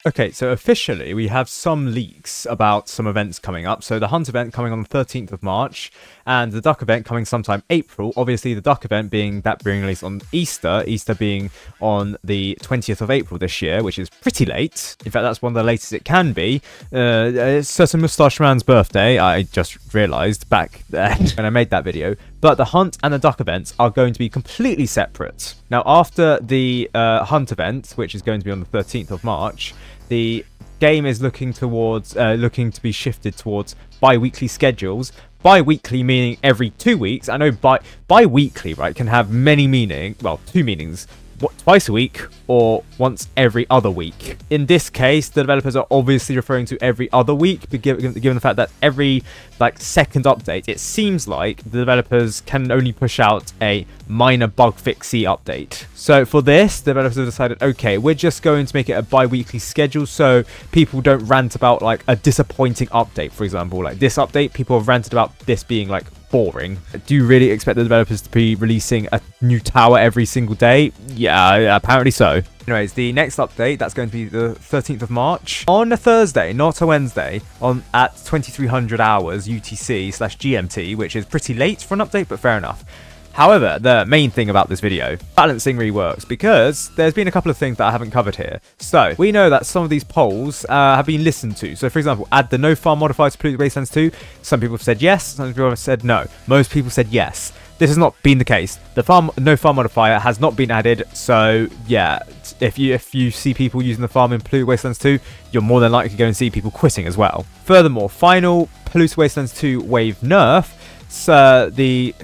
Okay, so officially we have some leaks about some events coming up. So the Hunt event coming on the 13th of March and the Duck event coming sometime April. Obviously the Duck event being released on Easter being on the 20th of April this year, which is pretty late. In fact, that's one of the latest it can be. It's certain Moustache Man's birthday, I just realised back then when I made that video. But the Hunt and the Duck events are going to be completely separate. Now, after the Hunt event, which is going to be on the 13th of March, the game is looking to be shifted towards bi-weekly schedules. Bi-weekly meaning every 2 weeks. I know bi-weekly, right, can have many meaning, well, two meanings. Twice a week or once every other week. In this case, the developers are obviously referring to every other week, but given the fact that every second update, it seems like the developers can only push out a minor bug fixy update. So for this, the developers have decided, okay, we're just going to make it a bi-weekly schedule so people don't rant about like a disappointing update. For example, like this update, people have ranted about this being like boring. Do you really expect the developers to be releasing a new tower every single day? Yeah, apparently so. Anyways, the next update, that's going to be the 13th of March. On a Thursday, not a Wednesday, at 2300 hours UTC/GMT, which is pretty late for an update, but fair enough. However, the main thing about this video, balancing reworks, because there's been a couple of things that I haven't covered here. So, we know that some of these polls have been listened to. So, for example, add the no farm modifier to Polluted Wastelands 2. Some people have said yes, some people have said no. Most people said yes. This has not been the case. The no farm modifier has not been added, so yeah, if you see people using the farm in Polluted Wastelands 2, you're more than likely going to see people quitting as well. Furthermore, final Polluted Wastelands 2 wave nerf. So the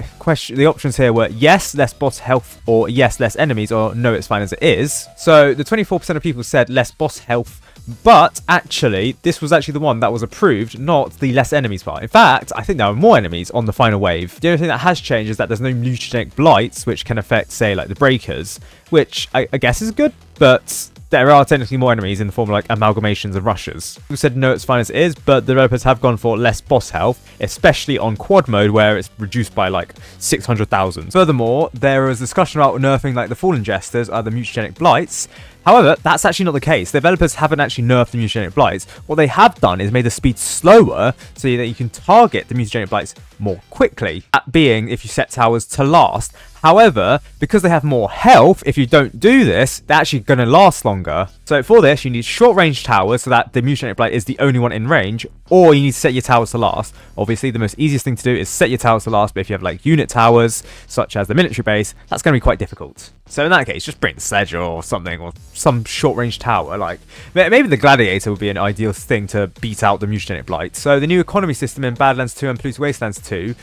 options here were yes, less boss health, or yes, less enemies, or no, it's fine as it is. So the 24% of people said less boss health, but actually this was actually the one that was approved, not the less enemies part. In fact, I think there are more enemies on the final wave. The only thing that has changed is that there's no mutagenic blights, which can affect, say, like the breakers, which I guess is good, but there are technically more enemies in the form of like amalgamations and rushes. Who said no, it's fine as it is, but the developers have gone for less boss health, especially on quad mode where it's reduced by like 600,000. Furthermore, there is discussion about nerfing like the Fallen Jesters or the mutagenic blights. However, that's actually not the case. The developers haven't actually nerfed the mutagenic blights. What they have done is made the speed slower so that you can target the mutagenic blights more quickly. That being if you set towers to last. However, because they have more health, if you don't do this, they're actually going to last longer. So for this, you need short range towers so that the mutagenic blight is the only one in range, or you need to set your towers to last. Obviously, the most easiest thing to do is set your towers to last, but if you have like unit towers, such as the military base, that's going to be quite difficult. So in that case, just bring the sledge or something, or some short range tower. Like maybe the gladiator would be an ideal thing to beat out the mutagenic blight. So the new economy system in Badlands 2 and Polluted Wastelands 2,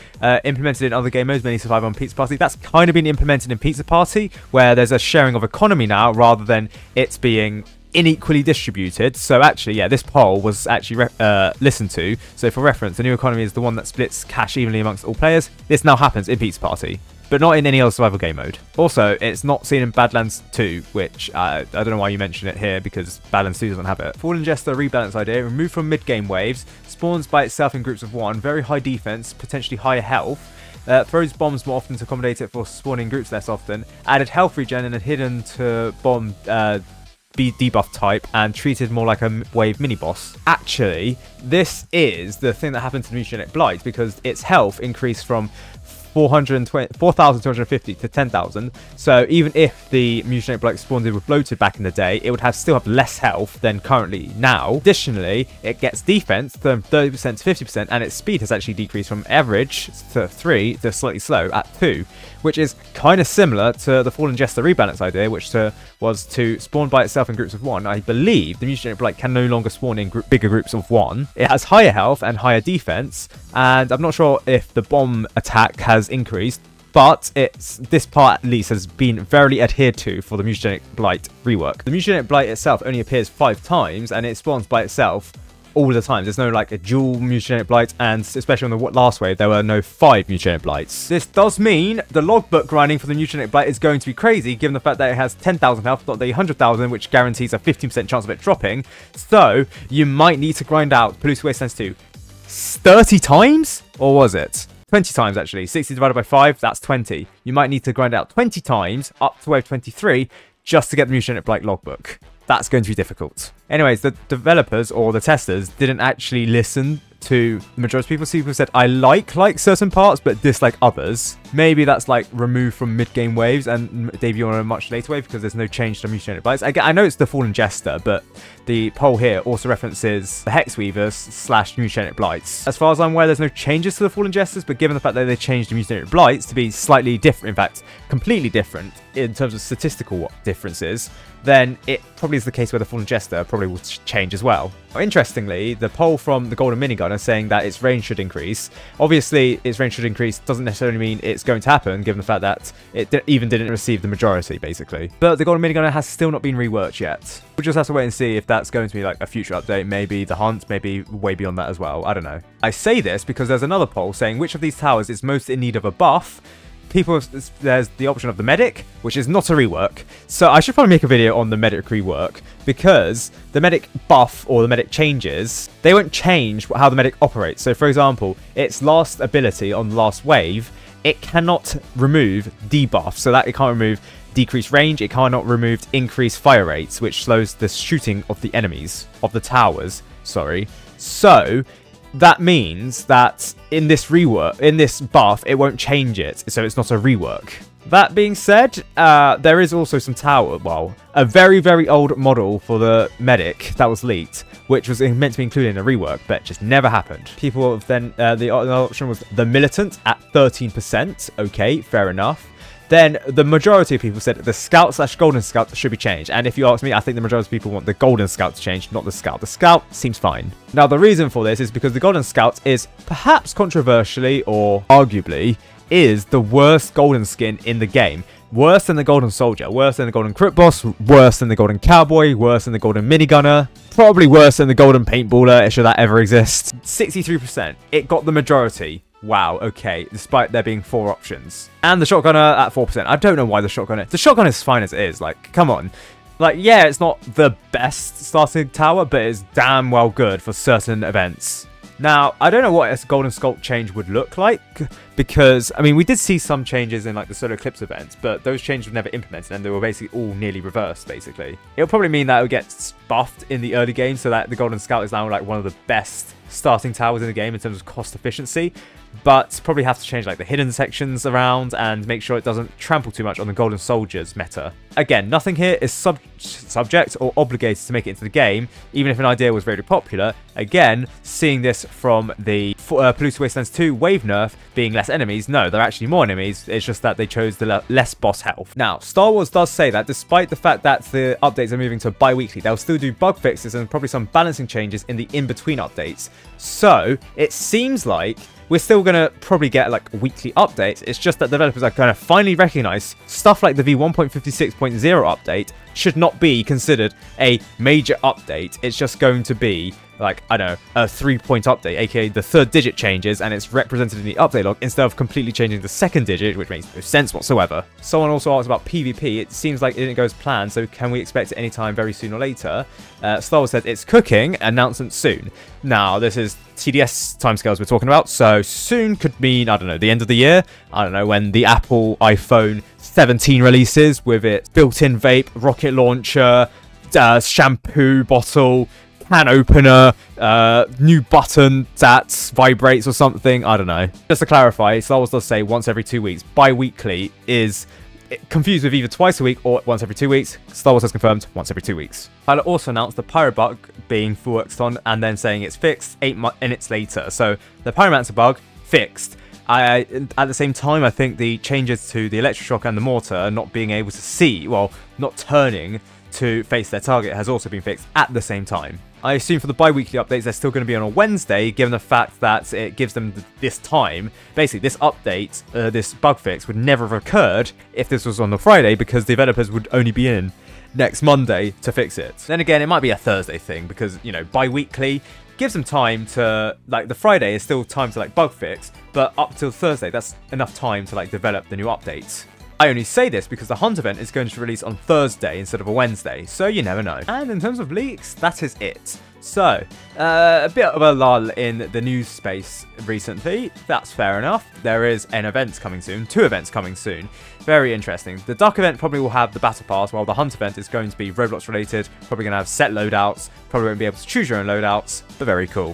implemented in other game modes, mainly Survival and Pizza Party, that's kind of been implemented in Pizza Party, where there's a sharing of economy now rather than it being unequally distributed. So actually, yeah, this poll was actually listened to. So for reference, the new economy is the one that splits cash evenly amongst all players. This now happens in Pizza Party, but not in any other survival game mode. Also, it's not seen in Badlands 2, which I don't know why you mention it here, because Badlands 2 doesn't have it. Fallen Jester rebalance idea, removed from mid-game waves, spawns by itself in groups of 1, very high defense, potentially higher health, throws bombs more often to accommodate it for spawning groups less often, added health regen and a hidden to bomb debuff type, and treated more like a wave mini-boss. Actually, this is the thing that happened to the mutagenic blight, because its health increased from 4,250 to 10,000. So even if the mutagenic blight spawned in with bloated back in the day, it would still have less health than currently now. Additionally, it gets defense from 30% to 50%, and its speed has actually decreased from average to 3 to slightly slow at 2, which is kind of similar to the Fallen Jester rebalance idea, which was to spawn by itself in groups of 1. I believe the mutagenic blight can no longer spawn in bigger groups of 1. It has higher health and higher defense, and I'm not sure if the bomb attack has increased, but this part at least has been very adhered to for the mutagenic blight rework. The mutagenic blight itself only appears 5 times, and it spawns by itself all the time. There's no like a dual mutagenic blight, and especially on the last wave there were no 5 mutagenic blights. This does mean the logbook grinding for the mutagenic blight is going to be crazy, given the fact that it has 10,000 health, not the 100,000, which guarantees a 15% chance of it dropping. So you might need to grind out Polluted Wastelands 2 30 times, or was it 20 times actually? 60 divided by 5, that's 20. You might need to grind out 20 times up to wave 23 just to get the mutagenic blight logbook. That's going to be difficult. Anyways, the developers or the testers didn't actually listen to the majority of people. So people said, I like certain parts, but dislike others. Maybe that's like removed from mid-game waves and debut on a much later wave because there's no change to mutated blights. Again, I know it's the Fallen Jester, but the poll here also references the Hex Weavers / mutated blights. As far as I'm aware, there's no changes to the Fallen Jesters, but given the fact that they changed the mutated blights to be slightly different, in fact, completely different in terms of statistical differences, then it probably is the case where the Fallen Jester probably will change as well. Interestingly, the poll from the Golden Minigun is saying that its range should increase. Obviously, its range should increase doesn't necessarily mean it's going to happen, given the fact that it even didn't receive the majority, basically. But the Golden Minigun has still not been reworked yet. We'll just have to wait and see if that's going to be like a future update, maybe the hunt, maybe way beyond that as well. I don't know. I say this because there's another poll saying which of these towers is most in need of a buff. There's the option of the medic, which is not a rework. So I should probably make a video on the medic rework, because the medic buff or the medic changes, they won't change how the medic operates. So for example, its last ability on the last wave, it cannot remove debuff, so that it can't remove decreased range, it cannot remove increased fire rates, which slows the shooting of the enemies, of the towers, sorry. So that means that in this rework, in this buff, it won't change it, so it's not a rework. That being said, there is also some a very, very old model for the medic that was leaked, which was meant to be included in a rework, but just never happened. People have then, the other option was the militant at 13%. Okay, fair enough. Then the majority of people said the scout / golden scout should be changed. And if you ask me, I think the majority of people want the golden scout to change, not the scout. The scout seems fine. Now, the reason for this is because the golden scout is perhaps controversially or arguably is the worst golden skin in the game. Worse than the golden soldier, worse than the golden crypt boss, worse than the golden cowboy, worse than the golden minigunner, probably worse than the golden paintballer, should that ever exist. 63%. It got the majority. Wow, okay, despite there being 4 options. And the shotgunner at 4%. I don't know why the shotgun is fine as it is, like, come on. Like, yeah, it's not the best starting tower, but it's damn well good for certain events. Now, I don't know what a golden sculpt change would look like, because, I mean, we did see some changes in, like, the Solar Eclipse event, but those changes were never implemented, and they were basically all nearly reversed, basically. It'll probably mean that it will get buffed in the early game, so that the golden scout is now, like, one of the best starting towers in the game in terms of cost efficiency, but probably have to change like the hidden sections around and make sure it doesn't trample too much on the golden soldiers meta. Again, nothing here is subject or obligated to make it into the game, even if an idea was very popular. Again, seeing this from the Polluted Wastelands 2 wave nerf being less enemies, no, they're actually more enemies, it's just that they chose the less boss health. Now, Star Wars does say that despite the fact that the updates are moving to bi-weekly, they'll still do bug fixes and probably some balancing changes in the in-between updates. So, it seems like we're still going to probably get like weekly updates. It's just that developers are going to finally recognize stuff like the V1.56.0 update should not be considered a major update. It's just going to be like, I don't know, a 3-point update, aka the 3rd digit changes and it's represented in the update log instead of completely changing the 2nd digit, which makes no sense whatsoever. Someone also asked about PvP. It seems like it didn't go as planned, so can we expect it anytime very soon or later? Star Wars said it's cooking, announcement soon. Now, this is TDS timescales we're talking about, so soon could mean, I don't know, the end of the year. I don't know, when the Apple iPhone 17 releases with its built-in vape, rocket launcher, shampoo bottle, can opener, new button that vibrates or something. I don't know. Just to clarify, Star Wars does say once every 2 weeks. Bi-weekly is confused with either twice a week or once every 2 weeks. Star Wars has confirmed once every 2 weeks. Pilot also announced the Pyro bug being worked on and then saying it's fixed 8 minutes later. So the Pyromancer bug fixed. At the same time, I think the changes to the electroshock and the mortar not being able to see, well, not turning to face their target has also been fixed at the same time. I assume for the bi-weekly updates, they're still going to be on a Wednesday, given the fact that it gives them this time. Basically, this update, this bug fix, would never have occurred if this was on the Friday, because the developers would only be in next Monday to fix it. Then again, it might be a Thursday thing, because, you know, bi-weekly gives them time to, like, the Friday is still time to, like, bug fix, but up till Thursday, that's enough time to, like, develop the new updates. I only say this because the Hunt event is going to release on Thursday instead of a Wednesday, so you never know. And in terms of leaks, that is it. So, a bit of a lull in the news space recently. That's fair enough. There is an event coming soon. 2 events coming soon. Very interesting. The Duck event probably will have the Battle Pass, while the Hunt event is going to be Roblox related. Probably going to have set loadouts. Probably won't be able to choose your own loadouts, but very cool.